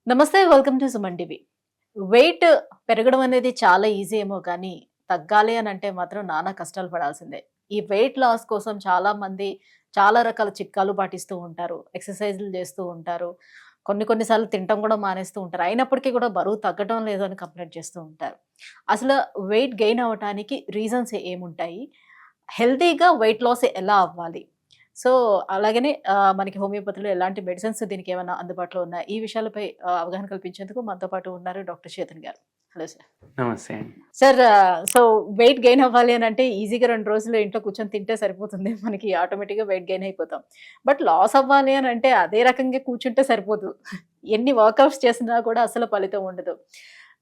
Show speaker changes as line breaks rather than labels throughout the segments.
నమస్తే, welcome to Suman TV. Weight పెరగడం అనేది చాలా ఈజీ ఏమో కానీ తగ్గాలి అని అంటే మాత్రం నానా కష్టాలు పడాల్సిందే. ఈ వెయిట్ లాస్ కోసం చాలా మంది చాలా రకాల చిట్కాలు పాటిస్తూ ఉంటారు. ఎక్సర్సైజ్‌లు చేస్తూ ఉంటారు. కొన్ని సార్లు తినటం కూడా మానేస్తూ ఉంటారు. అయినప్పటికీ కూడా బరువు తగ్గడం లేదు అని కంప్లెయింట్ చేస్తూ ఉంటారు. అసలు వెయిట్ గెయిన్ అవ్వటానికి రీజన్స్ ఏముంటాయి? హెల్తీగా వెయిట్ లాస్ ఎలా అవ్వాలి? సో, అలాగనే మనకి హోమియోపతిలో ఎలాంటి మెడిసిన్స్ దీనికేమన్నా అందుబాటులో ఉన్నాయా? ఈ విషయాలపై అవగాహన కల్పించేందుకు మనతో పాటు ఉన్నారు డాక్టర్ చేతన్ గారు. Hello sir.
నమస్తే అండి.
సార్, సో వెయిట్ గెయిన్ అవ్వాలి అనంటే ఈజీగా 2 రోజులు ఇంట్లో కూర్చొని తింటే సరిపోతుంది. మనకి ఆటోమేటిక్‌గా వెయిట్ గెయిన్ అయిపోతాం. బట్ లాస్ అవ్వాలి అనంటే అదే రకంగా కూర్చుంటే సరిపోదు. ఎన్ని వర్కౌట్స్ చేసినా కూడా అసలు ఫలితం ఉండదు.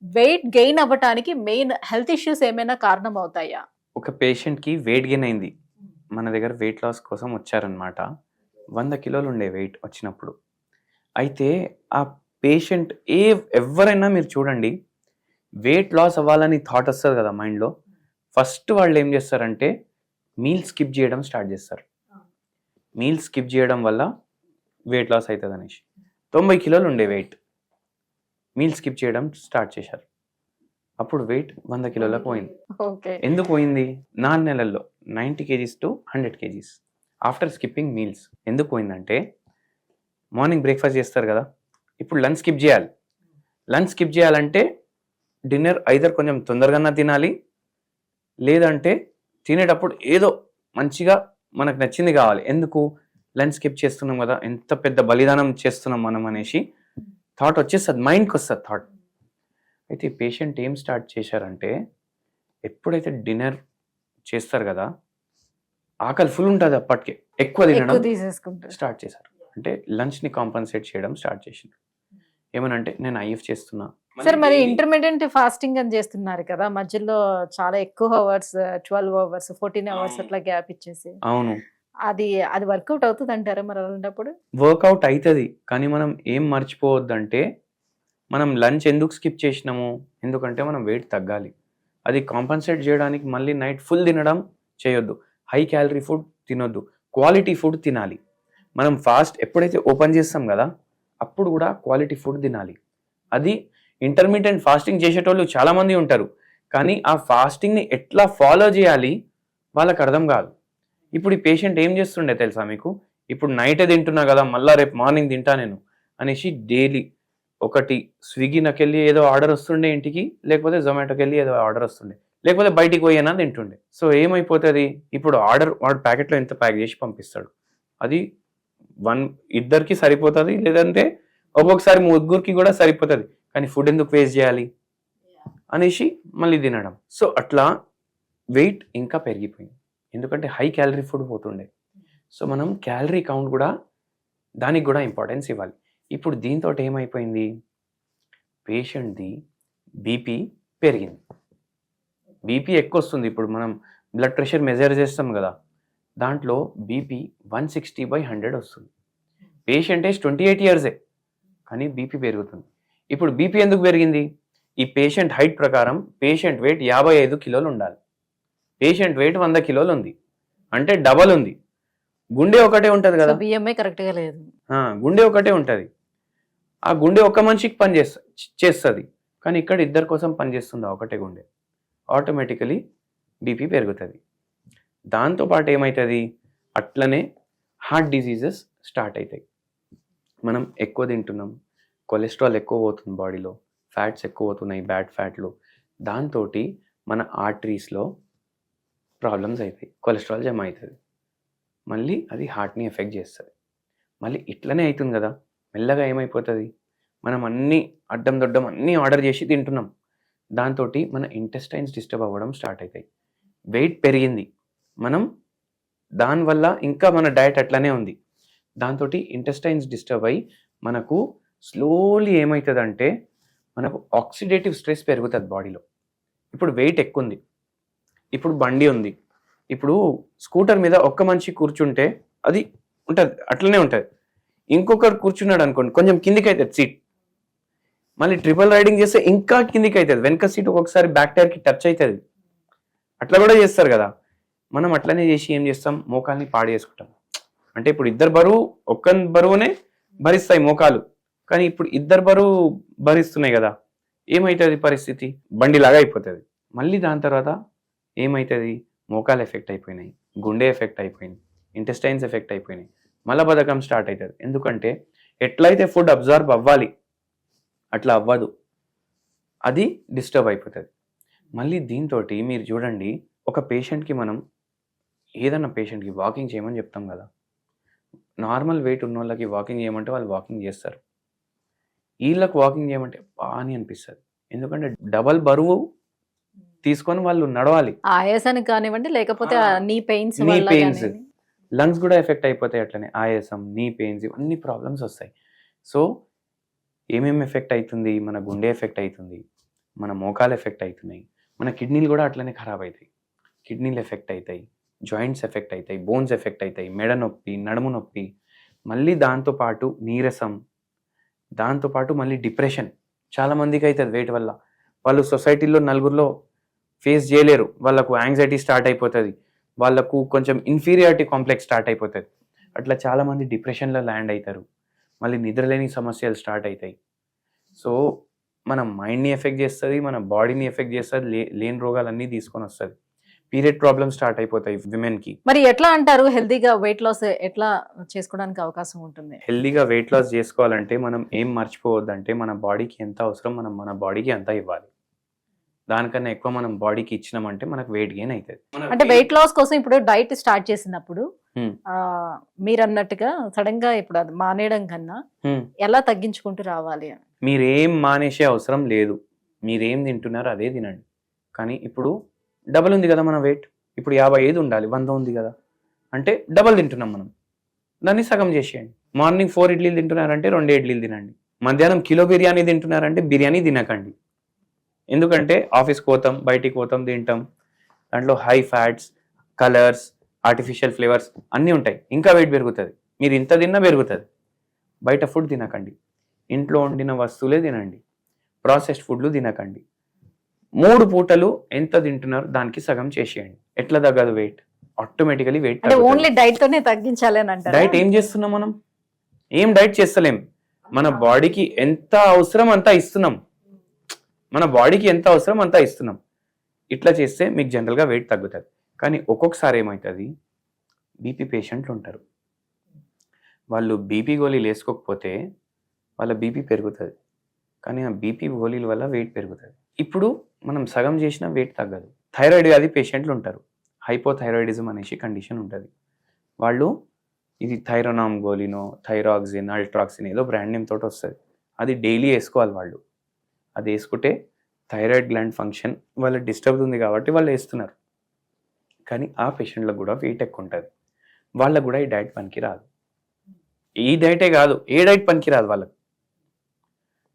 వెయిట్ గెయిన్ అవ్వటానికి మెయిన్ హెల్త్ ఇష్యూస్ ఏమైనా కారణం అవుతాయా?
ఒక పేషెంట్‌కి వెయిట్ గెయిన్ అయింది. మన దగ్గర వెయిట్ లాస్ కోసం వచ్చారనమాట. 100 కిలోలు ఉండే వెయిట్ వచ్చినప్పుడు. అయితే ఆ పేషెంట్ ఎవ్వరైనా మీరు చూడండి, వెయిట్ లాస్ అవ్వాలని థాట్ వస్తది కదా మైండ్‌లో. ఫస్ట్ వాళ్ళు ఏం చేస్తారంటే మీల్ స్కిప్ చేయడం స్టార్ట్ చేస్తారు. మీల్ స్కిప్ చేయడం వల్ల వెయిట్ లాస్ అయితదనేసి. 90 కిలోలు ఉండే వెయిట్. మీల్ స్కిప్ చేయడం స్టార్ట్ చేశారు. అప్పుడు వెయిట్ 100 కిలోలకు పోయింది.
ఓకే.
ఎందుకు పోయింది? 4 నెలల్లో 90 kgs to 100 kgs after skipping meals. ఎందుకు పోయిందంటే మార్నింగ్ బ్రేక్ఫాస్ట్ చేస్తారు కదా, ఇప్పుడు లంచ్ స్కిప్ చేయాలి. లంచ్ స్కిప్ చేయాలంటే డిన్నర్ ఐదర్ కొంచెం తొందరగా తినాలి, లేదంటే తినేటప్పుడు ఏదో మంచిగా మనకు నచ్చింది కావాలి. ఎందుకు? లంచ్ స్కిప్ చేస్తున్నాం కదా, ఎంత పెద్ద బలిదానం చేస్తున్నాం మనం అనేసి థాట్ వచ్చేస్తుంది, మైండ్కి వస్తుంది థాట్. అయితే ఈ పేషెంట్ ఏం స్టార్ట్ చేశారంటే, ఎప్పుడైతే డిన్నర్ చేస్తారు కదా, ఆకలి ఫుల్ ఉంటుంది అప్పటికే, ఎక్కువ తినడం స్టార్ట్ చేశారు. అంటే లంచ్ని కాంపన్సేట్ చేయడం స్టార్ట్ చేసింది. ఏమనంటే నేను ఐఎఫ్ చేస్తున్నా
సార్. మరి ఇంటర్మీడియట్ ఫాస్టింగ్ అని చేస్తున్నారు కదా, మధ్యలో చాలా ఎక్కువ అవర్స్, 12 అవర్స్, 14 అవర్స్ అట్లా గ్యాప్ ఇచ్చేసి.
అవును,
అది అది వర్కౌట్ అవుతుంది అంటారా మరి అలాంటప్పుడు?
వర్కౌట్ అవుతుంది, కానీ మనం ఏం మర్చిపోవద్దంటే మనం లంచ్ ఎందుకు స్కిప్ చేసినాము? ఎందుకంటే మనం వెయిట్ తగ్గాలి. అది కాంపన్సేట్ చేయడానికి మళ్ళీ నైట్ ఫుల్ తినడం చేయొద్దు. హై క్యాలరీ ఫుడ్ తినొద్దు, క్వాలిటీ ఫుడ్ తినాలి. మనం ఫాస్ట్ ఎప్పుడైతే ఓపెన్ చేస్తాం కదా, అప్పుడు కూడా క్వాలిటీ ఫుడ్ తినాలి. అది ఇంటర్మీడియట్ ఫాస్టింగ్ చేసేటోళ్ళు చాలామంది ఉంటారు, కానీ ఆ ఫాస్టింగ్ని ఎట్లా ఫాలో చేయాలి వాళ్ళకి అర్థం కాదు. ఇప్పుడు ఈ పేషెంట్ ఏం చేస్తుండే తెలుసా మీకు? ఇప్పుడు నైటే తింటున్నా కదా, మళ్ళీ రేపు మార్నింగ్ తింటా నేను అనేసి డైలీ ఒకటి స్విగ్గీకి వెళ్ళి ఏదో ఆర్డర్ వస్తుండే ఇంటికి, లేకపోతే జొమాటోకి వెళ్ళి ఏదో ఆర్డర్ వస్తుండే, లేకపోతే బయటికి పోయినా తింటుండే. సో ఏమైపోతుంది, ఇప్పుడు ఆర్డర్ వాడు ప్యాకెట్లో ఎంత ప్యాక్ చేసి పంపిస్తాడు, అది ఇద్దరికి సరిపోతుంది, లేదంటే ఒక్కొక్కసారి ముగ్గురికి కూడా సరిపోతుంది, కానీ ఫుడ్ ఎందుకు వేస్ట్ చేయాలి అనేసి మళ్ళీ తినడం. సో అట్లా వెయిట్ ఇంకా పెరిగిపోయింది, ఎందుకంటే హై క్యాలరీ ఫుడ్ పోతుండే. సో మనం క్యాలరీ కౌంట్ కూడా, దానికి కూడా ఇంపార్టెన్స్ ఇవ్వాలి. ఇప్పుడు దీంతో ఏమైపోయింది, పేషెంట్ది బీపీ పెరిగింది. బీపీ ఎక్కువ వస్తుంది. ఇప్పుడు మనం బ్లడ్ ప్రెషర్ మెజర్ చేస్తాం కదా, దాంట్లో బీపీ 160/100 వస్తుంది. పేషెంట్ ఏజ్ 28 ఇయర్సే, కానీ బీపీ పెరుగుతుంది. ఇప్పుడు బీపీ ఎందుకు పెరిగింది? ఈ పేషెంట్ హైట్ ప్రకారం పేషెంట్ వెయిట్ 55 కిలోలు ఉండాలి. పేషెంట్ వెయిట్ 100 కిలోలు ఉంది, అంటే డబల్ ఉంది. గుండె ఒకటే ఉంటుంది కదా,
బిఎంఐ కరెక్ట్గా లేదు.
గుండె ఒకటే ఉంటుంది. ఆ గుండె ఒక్క మనిషికి చేస్తుంది, కానీ ఇక్కడ ఇద్దరి కోసం పనిచేస్తుంది ఒకటే గుండె. ఆటోమేటికలీ బీపీ పెరుగుతుంది. దాంతోపాటు ఏమవుతుంది, అట్లనే హార్ట్ డిసీజెస్ స్టార్ట్ అవుతాయి. మనం ఎక్కువ తింటున్నాం, కొలెస్ట్రాల్ ఎక్కువ పోతుంది బాడీలో, ఫ్యాట్స్ ఎక్కువ అవుతున్నాయి, బ్యాడ్ ఫ్యాట్లు. దాంతో మన ఆర్టరీస్లో ప్రాబ్లమ్స్ అవుతాయి, కొలెస్ట్రాల్ జమ అవుతుంది, మళ్ళీ అది హార్ట్ని ఎఫెక్ట్ చేస్తుంది. మళ్ళీ ఇట్లనే అవుతుంది కదా, మెల్లగా ఏమైపోతుంది, మనం అన్నీ అడ్డం దొడ్డం అన్నీ ఆర్డర్ చేసి తింటున్నాం. దాంతో మన ఇంటెస్టైన్స్ డిస్టర్బ్ అవ్వడం స్టార్ట్ అవుతాయి. వెయిట్ పెరిగింది, మనం దానివల్ల ఇంకా మన డయట్ అట్లనే ఉంది, దాంతో ఇంటెస్టైన్స్ డిస్టర్బ్ అయ్యి మనకు స్లోలీ ఏమవుతుందంటే మనకు ఆక్సిడేటివ్ స్ట్రెస్ పెరుగుతుంది బాడీలో. ఇప్పుడు వెయిట్ ఎక్కువ ఉంది, ఇప్పుడు బండి ఉంది, ఇప్పుడు స్కూటర్ మీద ఒక్క మనిషి కూర్చుంటే అది ఉంటుంది, అట్లనే ఉంటుంది. ఇంకొకరు కూర్చున్నాడు అనుకోండి, కొంచెం కిందికి అవుతుంది సీట్, మళ్ళీ ట్రిపుల్ రైడింగ్ చేస్తే ఇంకా కిందికి అవుతుంది, వెనక సీట్ ఒక్కొక్కసారి బ్యాక్ టైర్కి టచ్ అవుతుంది. అట్లా కూడా చేస్తారు కదా. మనం అట్లనే చేసి ఏం చేస్తాం, మోకాల్ని పాడు చేసుకుంటాం. అంటే ఇప్పుడు ఇద్దరు బరువు ఒక్క బరువునే భరిస్తాయి మోకాలు, కానీ ఇప్పుడు ఇద్దరు బరువు భరిస్తున్నాయి కదా, ఏమవుతుంది పరిస్థితి? బండిలాగా అయిపోతుంది. మళ్ళీ దాని తర్వాత ఏమవుతుంది? మోకాలు ఎఫెక్ట్ అయిపోయినాయి, గుండె ఎఫెక్ట్ అయిపోయింది, ఇంటెస్టైన్స్ ఎఫెక్ట్ అయిపోయినాయి, మలబద్ధకం స్టార్ట్ అవుతుంది. ఎందుకంటే ఎట్లయితే ఫుడ్ అబ్జర్వ్ అవ్వాలి అట్లా అవ్వదు, అది డిస్టర్బ్ అయిపోతుంది. మళ్ళీ దీంతో మీరు చూడండి, ఒక పేషెంట్కి మనం ఏదన్నా పేషెంట్కి వాకింగ్ చేయమని చెప్తాం కదా, నార్మల్ వెయిట్ ఉన్న వాళ్ళకి వాకింగ్ చేయమంటే వాళ్ళు వాకింగ్ చేస్తారు, వీళ్ళకి వాకింగ్ చేయమంటే అని అనిపిస్తుంది. ఎందుకంటే డబల్ బరువు తీసుకొని వాళ్ళు నడవాలి.
ఆయాసానికి కానివ్వండి, లేకపోతే నీ పెయిన్స్
నీ పెయిన్స్, లంగ్స్ కూడా ఎఫెక్ట్ అయిపోతాయి. అట్లనే ఆయాసం, నీ పెయిన్స్, ఇవన్నీ ప్రాబ్లమ్స్ వస్తాయి. సో ఏమేమి ఎఫెక్ట్ అవుతుంది? మన గుండె ఎఫెక్ట్ అవుతుంది, మన మోకాలు ఎఫెక్ట్ అవుతున్నాయి, మన కిడ్నీలు కూడా అట్లనే ఖరాబ్ అవుతాయి. కిడ్నీలు ఎఫెక్ట్ అవుతాయి, జాయింట్స్ ఎఫెక్ట్ అవుతాయి, బోన్స్ ఎఫెక్ట్ అవుతాయి, మెడ నొప్పి, నడుము నొప్పి, మళ్ళీ దాంతోపాటు నీరసం, దాంతోపాటు మళ్ళీ డిప్రెషన్ చాలామందికి అవుతుంది వెయిట్ వల్ల. వాళ్ళు సొసైటీలో నలుగురిలో ఫేస్ చేయలేరు, వాళ్ళకు యాంగ్జైటీ స్టార్ట్ అయిపోతుంది, వాళ్ళకు కొంచెం ఇన్ఫీరియారిటీ కాంప్లెక్స్ స్టార్ట్ అయిపోతుంది. అట్లా చాలామంది డిప్రెషన్లో ల్యాండ్ అవుతారు, మళ్ళీ నిద్రలేని సమస్యలు స్టార్ట్ అవుతాయి. సో మన మైండ్ని ఎఫెక్ట్ చేస్తుంది, మన బాడీని ఎఫెక్ట్ చేస్తుంది, లేని రోగాలన్నీ తీసుకొని వస్తుంది. పీరియడ్ ప్రాబ్లమ్స్ స్టార్ట్ అయిపోతాయి విమెన్కి.
మరి ఎట్లా అంటారు హెల్తీగా వెయిట్ లాస్ ఎట్లా చేసుకోవడానికి అవకాశం ఉంటుంది?
హెల్తీగా వెయిట్ లాస్ చేసుకోవాలంటే మనం ఏం మర్చిపోవద్దంటే, మన బాడీకి ఎంత అవసరం మనం మన బాడీకి అంత ఇవ్వాలి. దానికన్నా ఎక్కువ మనం బాడీకి ఇచ్చినామంటే మనకు వెయిట్ గెయిన్ అవుతుంది.
అంటే వెయిట్ లాస్ కోసం ఇప్పుడు డైట్ స్టార్ట్ చేసినప్పుడు మీరు అన్నట్టుగా సడన్ గా ఇప్పుడు అది మానేయడం కన్నా ఎలా తగ్గించుకుంటూ రావాలి అని?
మీరేం మానేసే అవసరం లేదు, మీరేం తింటున్నారో అదే తినండి. కానీ ఇప్పుడు డబల్ ఉంది కదా మన వెయిట్, ఇప్పుడు 55 ఉండాలి, 100 ఉంది కదా, అంటే డబల్ తింటున్నాం మనం, దాన్ని సగం చేసేయండి. మార్నింగ్ 4 ఇడ్లీలు తింటున్నారంటే 2 ఇడ్లీలు తినండి. మధ్యాహ్నం కిలో బిర్యానీ తింటున్నారంటే బిర్యానీ తినకండి. ఎందుకంటే ఆఫీస్కి పోతాం, బయటికి పోతాం, తింటాం, దాంట్లో high fats, colours, artificial flavours అన్నీ ఉంటాయి, ఇంకా వెయిట్ పెరుగుతుంది. మీరు ఇంత తిన్నా పెరుగుతుంది. బయట ఫుడ్ తినకండి, ఇంట్లో వండిన వస్తువులే తినండి, ప్రాసెస్డ్ ఫుడ్లు తినకండి. 3 పూటలు ఎంత తింటున్నారు దానికి సగం చేసేయండి. ఎట్లా తగ్గదు weight? Automatically weight.
Only diet తోనే తగ్గించాలి అని అంటారు.
డైట్ ఏం చేస్తున్నాం మనం? ఏం డైట్ చేస్తలేం. మన బాడీకి ఎంత అవసరం అంతా ఇస్తున్నాం, మన బాడీకి ఎంత అవసరం అంతా ఇస్తున్నాం. ఇట్లా చేస్తే మీకు జనరల్గా వెయిట్ తగ్గుతుంది. కానీ ఒక్కొక్కసారి ఏమవుతుంది, బీపీ పేషెంట్లు ఉంటారు, వాళ్ళు బీపీ గోళీలు వేసుకోకపోతే వాళ్ళ బీపీ పెరుగుతుంది, కానీ ఆ బీపీ గోళీల వల్ల వెయిట్ పెరుగుతుంది. ఇప్పుడు మనం సగం చేసిన వెయిట్ తగ్గదు. థైరాయిడ్ వ్యాధి పేషెంట్లు ఉంటారు, హైపోథైరాయిడిజం అనేసి కండిషన్ ఉంటుంది. వాళ్ళు ఇది థైరోనామ్ గోలినో, థైరాక్సిన్, అల్ట్రాక్సిన్ ఏదో బ్రాండ్ నేమ్ తోటి వస్తుంది, అది డైలీ వేసుకోవాలి వాళ్ళు. అది వేసుకుంటే థైరాయిడ్ గ్లాండ్ ఫంక్షన్ వాళ్ళ డిస్టర్బ్ ఉంది కాబట్టి వాళ్ళు వేస్తున్నారు. కానీ ఆ పేషెంట్లకు కూడా వెయిట్ ఎక్కువ ఉంటుంది, వాళ్ళకు కూడా ఈ డైట్ పనికి రాదు. ఈ డైటే కాదు, ఏ డైట్ పనికి రాదు వాళ్ళకి.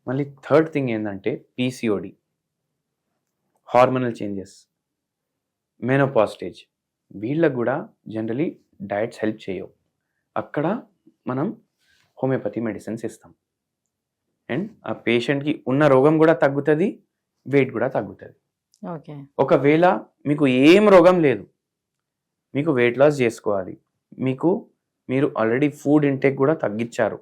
మళ్ళీ థర్డ్ థింగ్ ఏంటంటే PCOD, hormonal changes, menopause stage, వీళ్ళకు కూడా జనరలీ డైట్స్ హెల్ప్ చేయవు. అక్కడ మనం హోమియోపతి మెడిసిన్స్ ఇస్తాం, అండ్ ఆ పేషెంట్కి ఉన్న రోగం కూడా తగ్గుతుంది, వెయిట్ కూడా తగ్గుతుంది.
ఓకే,
ఒకవేళ మీకు ఏం రోగం లేదు, మీకు వెయిట్ లాస్ చేసుకోవాలి, మీరు ఆల్రెడీ ఫుడ్ ఇంటేక్ కూడా తగ్గించారు,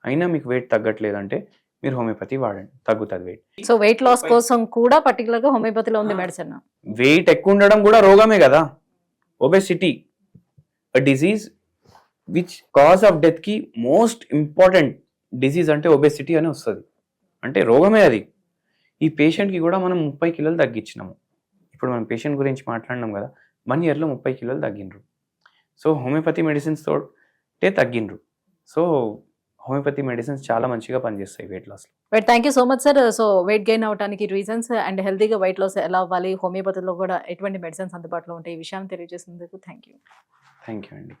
అయినా మీకు వెయిట్ తగ్గట్లేదంటే మీరు హోమియోపతి వాడండి, తగ్గుతుంది వెయిట్.
సో వెయిట్ లాస్ కోసం కూడా పర్టికులర్ గా హోమియోపతిలో ఉంది మెడిసిన్.
వెయిట్ ఎక్కువ ఉండడం కూడా రోగమే కదా. Obesity, a disease which cause of death కి మోస్ట్ ఇంపార్టెంట్ డిజీజ్ అంటే ఒబెసిటీ అని వస్తుంది, అంటే రోగమే అది. ఈ పేషెంట్కి కూడా మనం 30 కిలోలు తగ్గించినాము. ఇప్పుడు మనం పేషెంట్ గురించి మాట్లాడినాం కదా, 1 ఇయర్లో 30 కిలోలు తగ్గిండ్రు. సో హోమియోపతి మెడిసిన్స్ తోటే తగ్గిండ్రు. సో హోమియోపతి మెడిసిన్స్ చాలా మంచిగా పనిచేస్తాయి వెయిట్ లాస్లో.
Thank you so much sir. So weight gain అవడానికి రీజన్స్ అండ్ హెల్తీగా వెయిట్ లాస్ ఎలా అవ్వాలి, హోమియోపతిలో కూడా ఎటువంటి మెడిసిన్స్ అందుబాటులో ఉంటాయి, ఈ విషయాన్ని తెలియజేసినందుకు థ్యాంక్ యూ
అండి.